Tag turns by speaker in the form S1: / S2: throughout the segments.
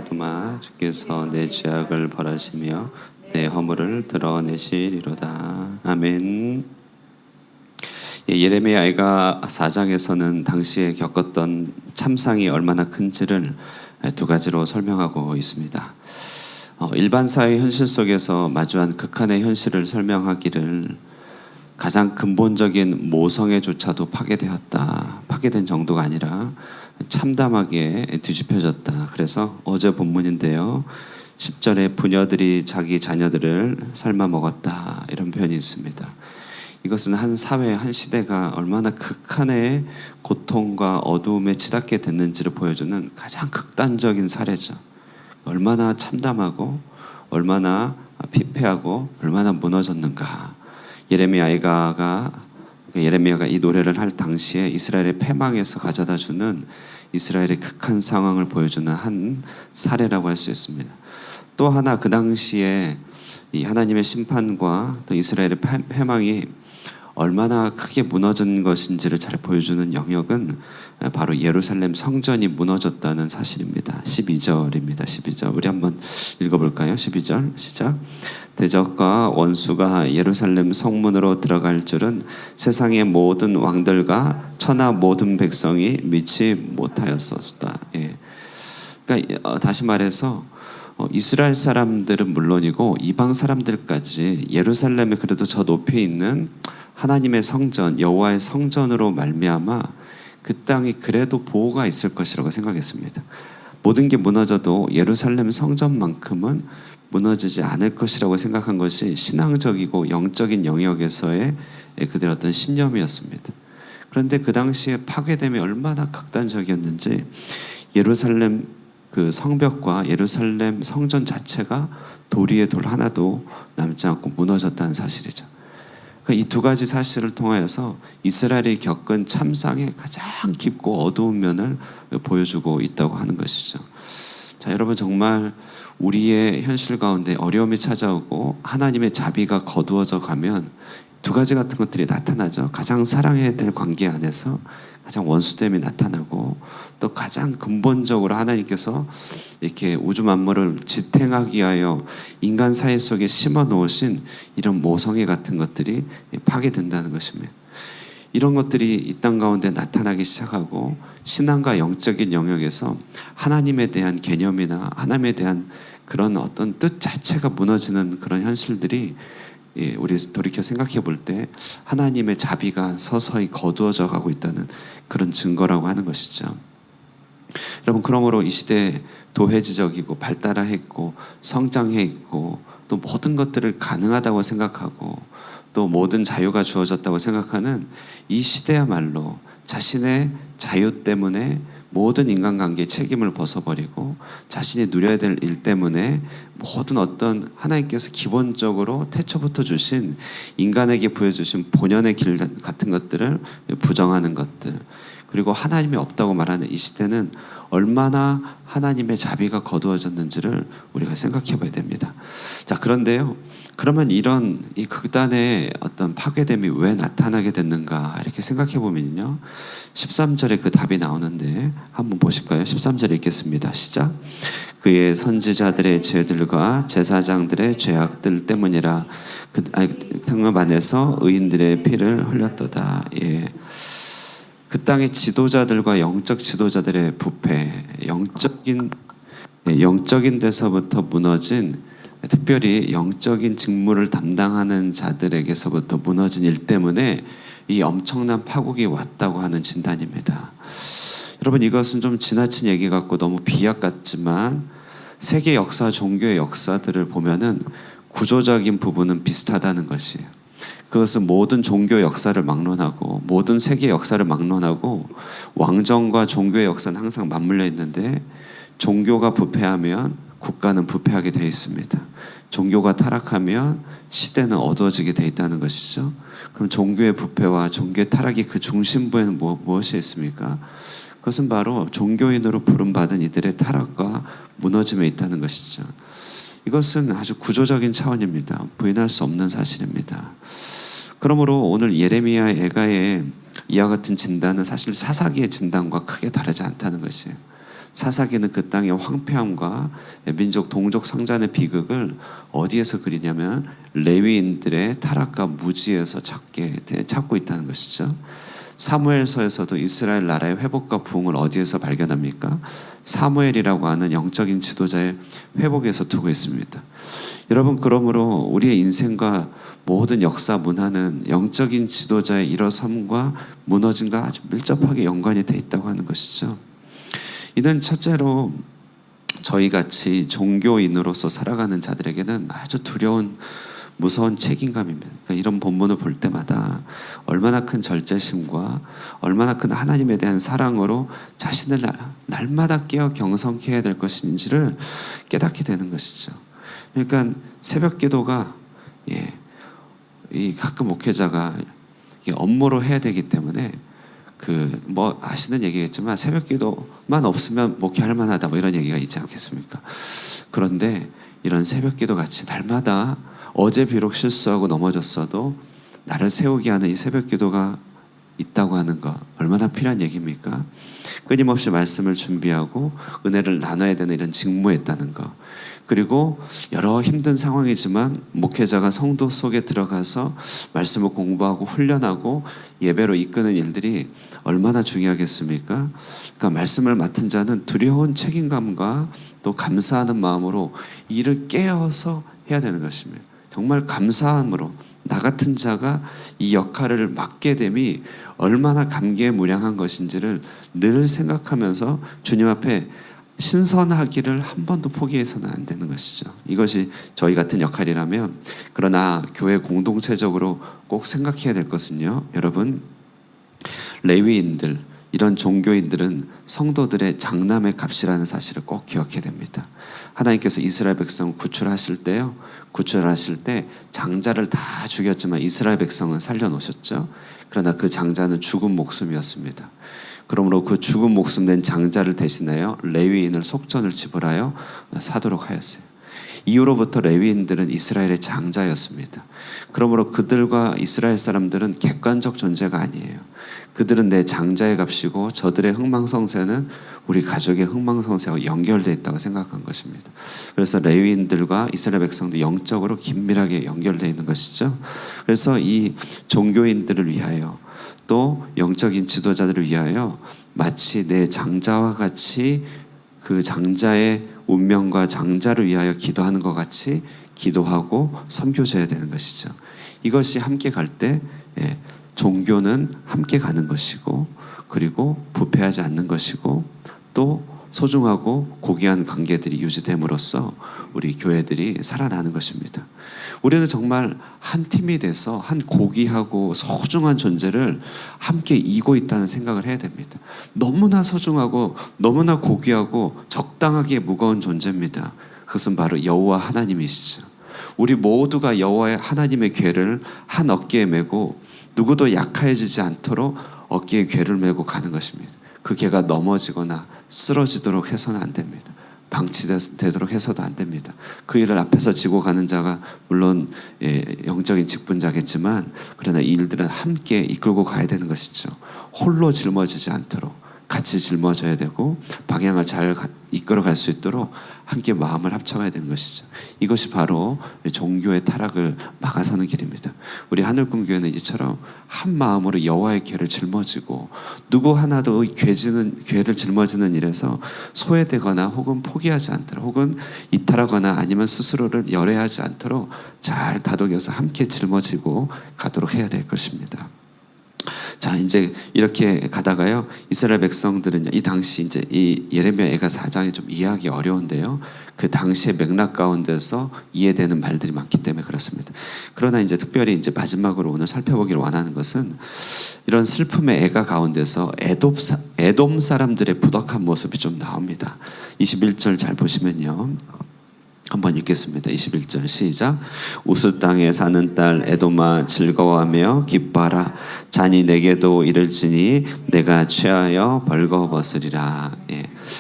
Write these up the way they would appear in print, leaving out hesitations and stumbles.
S1: 말미암았도마 주께서 내 죄악을 벌하시며 내 허물을 드러내시리로다. 아멘. 예레미야가 4장에서는 당시에 겪었던 참상이 얼마나 큰지를 두 가지로 설명하고 있습니다. 일반 사회 현실 속에서 마주한 극한의 현실을 설명하기를 가장 근본적인 모성애조차도 파괴되었다. 파괴된 정도가 아니라 참담하게 뒤집혀졌다. 그래서 어제 본문인데요. 10절에 부녀들이 자기 자녀들을 삶아 먹었다. 이런 표현이 있습니다. 이것은 한 사회, 한 시대가 얼마나 극한의 고통과 어두움에 치닫게 됐는지를 보여주는 가장 극단적인 사례죠. 얼마나 참담하고 얼마나 피폐하고 얼마나 무너졌는가. 예레미야가 이 노래를 할 당시에 이스라엘의 패망에서 가져다주는 이스라엘의 극한 상황을 보여주는 한 사례라고 할 수 있습니다. 또 하나 그 당시에 이 하나님의 심판과 또 이스라엘의 패망이 얼마나 크게 무너진 것인지를 잘 보여주는 영역은 바로 예루살렘 성전이 무너졌다는 사실입니다. 12절입니다. 12절 우리 한번 읽어볼까요? 12절 시작. 대적과 원수가 예루살렘 성문으로 들어갈 줄은 세상의 모든 왕들과 천하 모든 백성이 미치 못하였었다. 예. 그러니까 다시 말해서 이스라엘 사람들은 물론이고 이방 사람들까지 예루살렘에 그래도 저 높이 있는 하나님의 성전, 여호와의 성전으로 말미암아 그 땅이 그래도 보호가 있을 것이라고 생각했습니다. 모든 게 무너져도 예루살렘 성전만큼은 무너지지 않을 것이라고 생각한 것이 신앙적이고 영적인 영역에서의 그들의 어떤 신념이었습니다. 그런데 그 당시에 파괴됨이 얼마나 극단적이었는지 예루살렘 그 성벽과 예루살렘 성전 자체가 돌 위에 돌 하나도 남지 않고 무너졌다는 사실이죠. 이 두 가지 사실을 통하여서 이스라엘이 겪은 참상의 가장 깊고 어두운 면을 보여주고 있다고 하는 것이죠. 자, 여러분 정말 우리의 현실 가운데 어려움이 찾아오고 하나님의 자비가 거두어져 가면 두 가지 같은 것들이 나타나죠. 가장 사랑해야 될 관계 안에서 가장 원수됨이 나타나고 또 가장 근본적으로 하나님께서 이렇게 우주 만물을 지탱하기 위하여 인간 사회 속에 심어 놓으신 이런 모성애 같은 것들이 파괴된다는 것입니다. 이런 것들이 이 땅 가운데 나타나기 시작하고 신앙과 영적인 영역에서 하나님에 대한 개념이나 하나님에 대한 그런 어떤 뜻 자체가 무너지는 그런 현실들이 우리 돌이켜 생각해 볼 때 하나님의 자비가 서서히 거두어져 가고 있다는 그런 증거라고 하는 것이죠. 여러분 그러므로 이 시대에 도회지적이고 발달해 있고 성장해 있고 또 모든 것들을 가능하다고 생각하고 또 모든 자유가 주어졌다고 생각하는 이 시대야말로 자신의 자유 때문에 모든 인간관계의 책임을 벗어버리고 자신이 누려야 될 일 때문에 모든 어떤 하나님께서 기본적으로 태초부터 주신 인간에게 보여주신 본연의 길 같은 것들을 부정하는 것들, 그리고 하나님이 없다고 말하는 이 시대는 얼마나 하나님의 자비가 거두어졌는지를 우리가 생각해 봐야 됩니다. 자, 그런데요. 그러면 이런 이 극단의 어떤 파괴됨이 왜 나타나게 됐는가 이렇게 생각해 보면요. 13절에 그 답이 나오는데 한번 보실까요? 13절 읽겠습니다. 시작. 그의 선지자들의 죄들과 제사장들의 죄악들 때문이라 그 등급 안에서 의인들의 피를 흘렸도다. 예. 그 땅의 지도자들과 영적 지도자들의 부패, 영적인 데서부터 무너진, 특별히 영적인 직무를 담당하는 자들에게서부터 무너진 일 때문에 이 엄청난 파국이 왔다고 하는 진단입니다. 여러분 이것은 좀 지나친 얘기 같고 너무 비약 같지만 세계 역사, 종교의 역사들을 보면은 구조적인 부분은 비슷하다는 것이에요. 그것은 모든 종교 역사를 막론하고 모든 세계 역사를 막론하고 왕정과 종교의 역사는 항상 맞물려 있는데 종교가 부패하면 국가는 부패하게 되어 있습니다. 종교가 타락하면 시대는 어두워지게 되어 있다는 것이죠. 그럼 종교의 부패와 종교의 타락이 그 중심부에는 무엇이 있습니까? 그것은 바로 종교인으로 부름받은 이들의 타락과 무너짐에 있다는 것이죠. 이것은 아주 구조적인 차원입니다. 부인할 수 없는 사실입니다. 그러므로 오늘 예레미야 애가의 이와 같은 진단은 사실 사사기의 진단과 크게 다르지 않다는 것이에요. 사사기는 그 땅의 황폐함과 민족 동족 상잔의 비극을 어디에서 그리냐면 레위인들의 타락과 무지에서 찾고 있다는 것이죠. 사무엘서에서도 이스라엘 나라의 회복과 부흥을 어디에서 발견합니까? 사무엘이라고 하는 영적인 지도자의 회복에서 두고 있습니다. 여러분, 그러므로 우리의 인생과 모든 역사 문화는 영적인 지도자의 일어섬과 무너짐과 아주 밀접하게 연관이 돼 있다고 하는 것이죠. 이는 첫째로 저희같이 종교인으로서 살아가는 자들에게는 아주 두려운 무서운 책임감입니다. 그러니까 이런 본문을 볼 때마다 얼마나 큰 절제심과 얼마나 큰 하나님에 대한 사랑으로 자신을 날마다 깨어 경성케 해야 될 것인지를 깨닫게 되는 것이죠. 그러니까 새벽 기도가 이 가끔 목회자가 업무로 해야 되기 때문에 뭐 아시는 얘기겠지만 새벽 기도만 없으면 목회할 만하다 뭐 이런 얘기가 있지 않겠습니까? 그런데 이런 새벽 기도 같이 날마다 어제 비록 실수하고 넘어졌어도 나를 세우게 하는 이 새벽 기도가 있다고 하는 것 얼마나 필요한 얘기입니까? 끊임없이 말씀을 준비하고 은혜를 나눠야 되는 이런 직무에 있다는 것. 그리고 여러 힘든 상황이지만 목회자가 성도 속에 들어가서 말씀을 공부하고 훈련하고 예배로 이끄는 일들이 얼마나 중요하겠습니까? 그러니까 말씀을 맡은 자는 두려운 책임감과 또 감사하는 마음으로 일을 깨어서 해야 되는 것입니다. 정말 감사함으로 나 같은 자가 이 역할을 맡게 됨이 얼마나 감개무량한 것인지를 늘 생각하면서 주님 앞에 신선하기를 한 번도 포기해서는 안 되는 것이죠. 이것이 저희 같은 역할이라면, 그러나 교회 공동체적으로 꼭 생각해야 될 것은요, 여러분, 레위인들, 이런 종교인들은 성도들의 장남의 값이라는 사실을 꼭 기억해야 됩니다. 하나님께서 이스라엘 백성을 구출하실 때 장자를 다 죽였지만 이스라엘 백성은 살려놓으셨죠. 그러나 그 장자는 죽은 목숨이었습니다. 그러므로 그 죽은 목숨 낸 장자를 대신하여 레위인을 속전을 지불하여 사도록 하였어요. 이후로부터 레위인들은 이스라엘의 장자였습니다. 그러므로 그들과 이스라엘 사람들은 객관적 존재가 아니에요. 그들은 내 장자의 값이고 저들의 흥망성쇠는 우리 가족의 흥망성쇠와 연결되어 있다고 생각한 것입니다. 그래서 레위인들과 이스라엘 백성도 영적으로 긴밀하게 연결되어 있는 것이죠. 그래서 이 종교인들을 위하여 또 영적인 지도자들을 위하여 마치 내 장자와 같이 그 장자의 운명과 장자를 위하여 기도하는 것 같이 기도하고 섬겨줘야 되는 것이죠. 이것이 함께 갈 때 종교는 함께 가는 것이고, 그리고 부패하지 않는 것이고, 또 소중하고 고귀한 관계들이 유지됨으로써 우리 교회들이 살아나는 것입니다. 우리는 정말 한 팀이 돼서 한 고귀하고 소중한 존재를 함께 이고 있다는 생각을 해야 됩니다. 너무나 소중하고 너무나 고귀하고 적당하게 무거운 존재입니다. 그것은 바로 여호와 하나님이시죠. 우리 모두가 여호와의 하나님의 궤를 한 어깨에 메고 누구도 약해지지 않도록 어깨에 궤를 메고 가는 것입니다. 그 궤가 넘어지거나 쓰러지도록 해서는 안 됩니다. 방치되도록 해서도 안 됩니다. 그 일을 앞에서 지고 가는 자가 물론 영적인 직분자겠지만, 그러나 이 일들은 함께 이끌고 가야 되는 것이죠. 홀로 짊어지지 않도록 같이 짊어져야 되고, 방향을 잘 이끌어갈 수 있도록 함께 마음을 합쳐가야 되는 것이죠. 이것이 바로 종교의 타락을 막아서는 길입니다. 우리 하늘꿈교회는 이처럼 한 마음으로 여호와의 궤를 짊어지고, 누구 하나도 궤를 짊어지는 일에서 소외되거나 혹은 포기하지 않도록, 혹은 이탈하거나 아니면 스스로를 열애하지 않도록 잘 다독여서 함께 짊어지고 가도록 해야 될 것입니다. 자, 이제 이렇게 가다가요, 이스라엘 백성들은요, 이 당시 이제 이 예레미야가 4장이 좀 이해하기 어려운데요, 그 당시의 맥락 가운데서 이해되는 말들이 많기 때문에 그렇습니다. 그러나 이제 특별히 마지막으로 오늘 살펴보기를 원하는 것은, 이런 슬픔의 애가 가운데서 에돔 사람들의 부덕한 모습이 좀 나옵니다. 21절 잘 보시면요, 한번 읽겠습니다. 21절 시작. 우스 땅에 사는 딸 에돔아 즐거워하며 기뻐하라. 잔이 내게도 이를지니 내가 취하여 벌거벗으리라.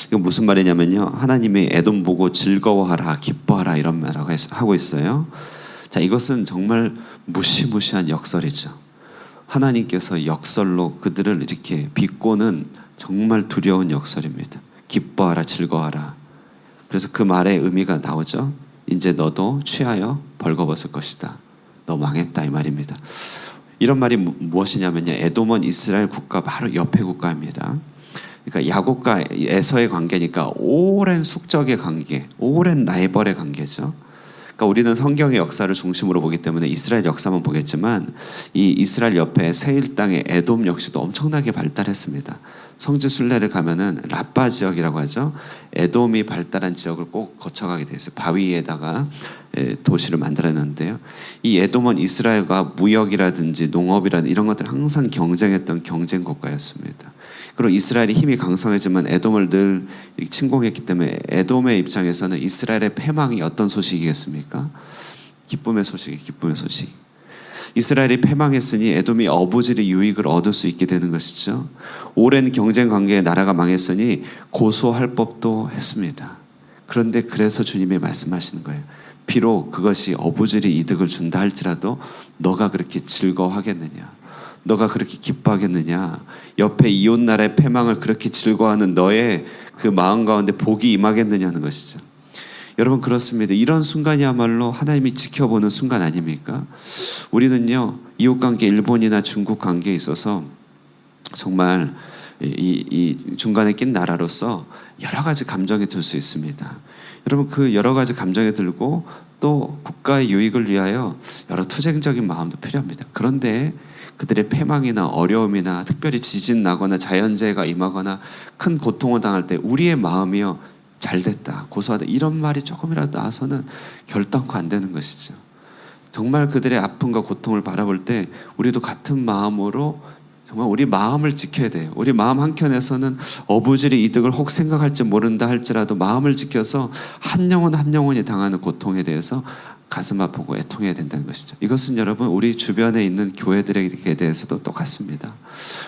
S1: 이거 무슨 말이냐면요, 하나님이 에돔 보고 즐거워하라, 기뻐하라 이런 말을 하고 있어요. 자, 이것은 정말 무시무시한 역설이죠. 하나님께서 역설로 그들을 이렇게 비꼬는 정말 두려운 역설입니다. 기뻐하라 즐거워하라. 그래서 그 말의 의미가 나오죠. 이제 너도 취하여 벌거벗을 것이다. 너 망했다 이 말입니다. 이런 말이 무엇이냐면요, 에돔은 이스라엘 국가 바로 옆에 국가입니다. 그러니까 야곱과 에서의 관계니까 오랜 숙적의 관계, 오랜 라이벌의 관계죠. 그러니까 우리는 성경의 역사를 중심으로 보기 때문에 이스라엘 역사만 보겠지만 이 이스라엘 옆에 세일 땅의 에돔 역시도 엄청나게 발달했습니다. 성지 순례를 가면은 라빠 지역이라고 하죠. 에돔이 발달한 지역을 꼭 거쳐가게 돼 있어요. 바위에다가 도시를 만들어냈는데요. 이 에돔은 이스라엘과 무역이라든지 농업이라든지 이런 것들 항상 경쟁했던 경쟁 국가였습니다. 그리고 이스라엘이 힘이 강성했지만 에돔을 늘 침공했기 때문에 에돔의 입장에서는 이스라엘의 패망이 어떤 소식이겠습니까? 기쁨의 소식이 기쁨의 소식. 이스라엘이 패망했으니 에돔이 어부지리 유익을 얻을 수 있게 되는 것이죠. 오랜 경쟁 관계에 나라가 망했으니 고소할 법도 했습니다. 그런데 그래서 주님이 말씀하시는 거예요. 비록 그것이 어부지리 이득을 준다 할지라도 너가 그렇게 즐거워하겠느냐? 너가 그렇게 기뻐하겠느냐? 옆에 이웃 나라의 패망을 그렇게 즐거워하는 너의 그 마음 가운데 복이 임하겠느냐는 것이죠. 여러분 그렇습니다. 이런 순간이야말로 하나님이 지켜보는 순간 아닙니까? 우리는요, 이웃관계, 일본이나 중국 관계에 있어서 정말 이 중간에 낀 나라로서 여러 가지 감정이 들 수 있습니다. 여러분 그 여러 가지 감정이 들고 또 국가의 유익을 위하여 여러 투쟁적인 마음도 필요합니다. 그런데 그들의 패망이나 어려움이나 특별히 지진 나거나 자연재해가 임하거나 큰 고통을 당할 때 우리의 마음이요, 잘됐다, 고소하다 이런 말이 조금이라도 나와서는 결단코 안 되는 것이죠. 정말 그들의 아픔과 고통을 바라볼 때 우리도 같은 마음으로 정말 우리 마음을 지켜야 돼요. 우리 마음 한켠에서는 어부지리 이득을 혹 생각할지 모른다 할지라도 마음을 지켜서 한 영혼 한 영혼이 당하는 고통에 대해서 가슴 아프고 애통해야 된다는 것이죠. 이것은 여러분 우리 주변에 있는 교회들에게 대해서도 똑같습니다.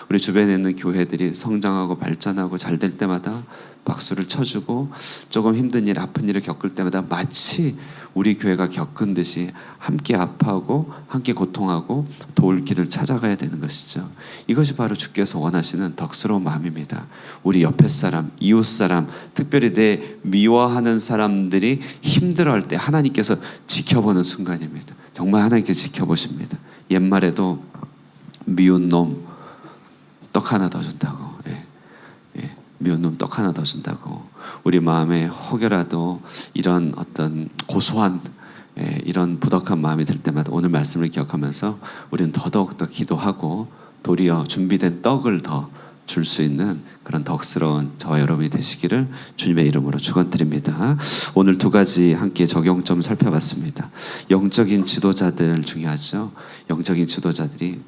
S1: 우리 주변에 있는 교회들이 성장하고 발전하고 잘 될 때마다 박수를 쳐주고 조금 힘든 일, 아픈 일을 겪을 때마다 마치 우리 교회가 겪은 듯이 함께 아파하고 함께 고통하고 도울 길을 찾아가야 되는 것이죠. 이것이 바로 주께서 원하시는 덕스러운 마음입니다. 우리 옆에 사람, 이웃 사람, 특별히 내 미워하는 사람들이 힘들어할 때 하나님께서 지켜보는 순간입니다. 정말 하나님께서 지켜보십니다. 옛말에도 미운 놈 떡 하나 더 준다고, 미운 놈 떡 하나 더 준다고. 우리 마음에 혹여라도 이런 어떤 고소한 이런 부덕한 마음이 들 때마다 오늘 말씀을 기억하면서 우리는 더더욱더 기도하고 도리어 준비된 떡을 더 줄 수 있는 그런 덕스러운 저와 여러분이 되시기를 주님의 이름으로 축원드립니다. 오늘 두 가지 함께 적용점 살펴봤습니다. 영적인 지도자들 중요하죠. 영적인 지도자들이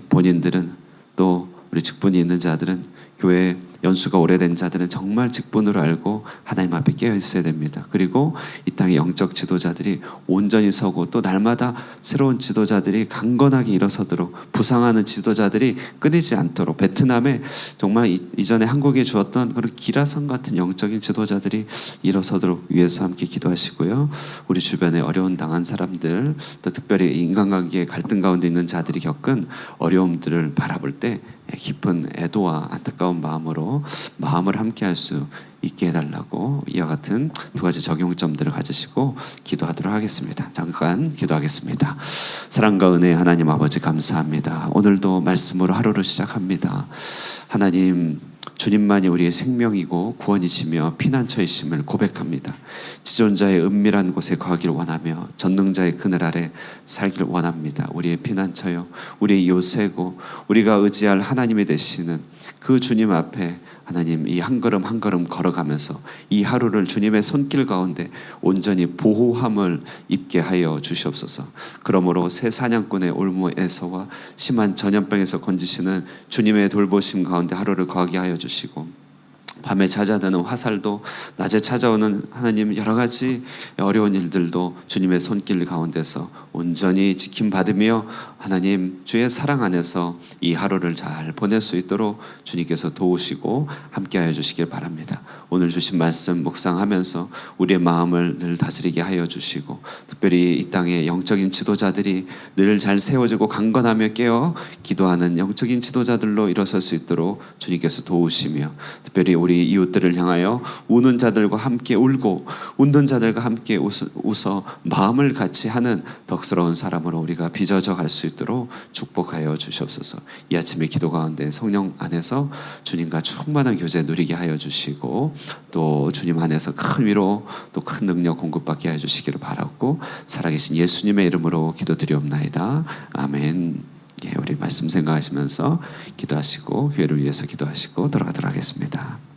S1: 본인들은 또 우리 직분이 있는 자들은 교회 연수가 오래된 자들은 정말 직분으로 알고 하나님 앞에 깨어 있어야 됩니다. 그리고 이 땅의 영적 지도자들이 온전히 서고 또 날마다 새로운 지도자들이 강건하게 일어서도록 부상하는 지도자들이 끊이지 않도록 베트남에 정말 이전에 한국에 주었던 그런 기라성 같은 영적인 지도자들이 일어서도록 위해서 함께 기도하시고요. 우리 주변에 어려운 당한 사람들 또 특별히 인간관계의 갈등 가운데 있는 자들이 겪은 어려움들을 바라볼 때 깊은 애도와 안타까운 마음으로 마음을 함께 할 수 있게 해달라고 이와 같은 두 가지 적용점들을 가지시고 기도하도록 하겠습니다. 잠깐 기도하겠습니다. 사랑과 은혜의 하나님 아버지 감사합니다. 오늘도 말씀으로 하루를 시작합니다. 하나님 주님만이 우리의 생명이고 구원이시며 피난처이심을 고백합니다. 지존자의 은밀한 곳에 거하기를 원하며 전능자의 그늘 아래 살기를 원합니다. 우리의 피난처요, 우리의 요새고 우리가 의지할 하나님이 되시는 그 주님 앞에 하나님 이 한 걸음 한 걸음 걸어가면서 이 하루를 주님의 손길 가운데 온전히 보호함을 입게 하여 주시옵소서. 그러므로 새 사냥꾼의 올무에서와 심한 전염병에서 건지시는 주님의 돌보심 가운데 하루를 거하게 하여 주시고 밤에 찾아드는 화살도 낮에 찾아오는 하나님 여러 가지 어려운 일들도 주님의 손길 가운데서 온전히 지킴받으며 하나님 주의 사랑 안에서 이 하루를 잘 보낼 수 있도록 주님께서 도우시고 함께하여 주시길 바랍니다. 오늘 주신 말씀 묵상하면서 우리의 마음을 늘 다스리게 하여 주시고, 특별히 이 땅의 영적인 지도자들이 늘 잘 세워지고 강건하며 깨어 기도하는 영적인 지도자들로 일어설 수 있도록 주님께서 도우시며, 특별히 우리 이웃들을 향하여 우는 자들과 함께 울고 웃는 자들과 함께 웃어 마음을 같이 하는 덕스러운 사람으로 우리가 빚어져 갈 수 있도록 축복하여 주시옵소서. 이 아침의 기도 가운데 성령 안에서 주님과 충만한 교제 누리게 하여 주시고, 또 주님 안에서 큰 위로 또 큰 능력 공급받게 하여 주시기를 바라고, 살아계신 예수님의 이름으로 기도드리옵나이다. 아멘. 예, 우리 말씀 생각하시면서 기도하시고 교회를 위해서 기도하시고 돌아가도록 하겠습니다.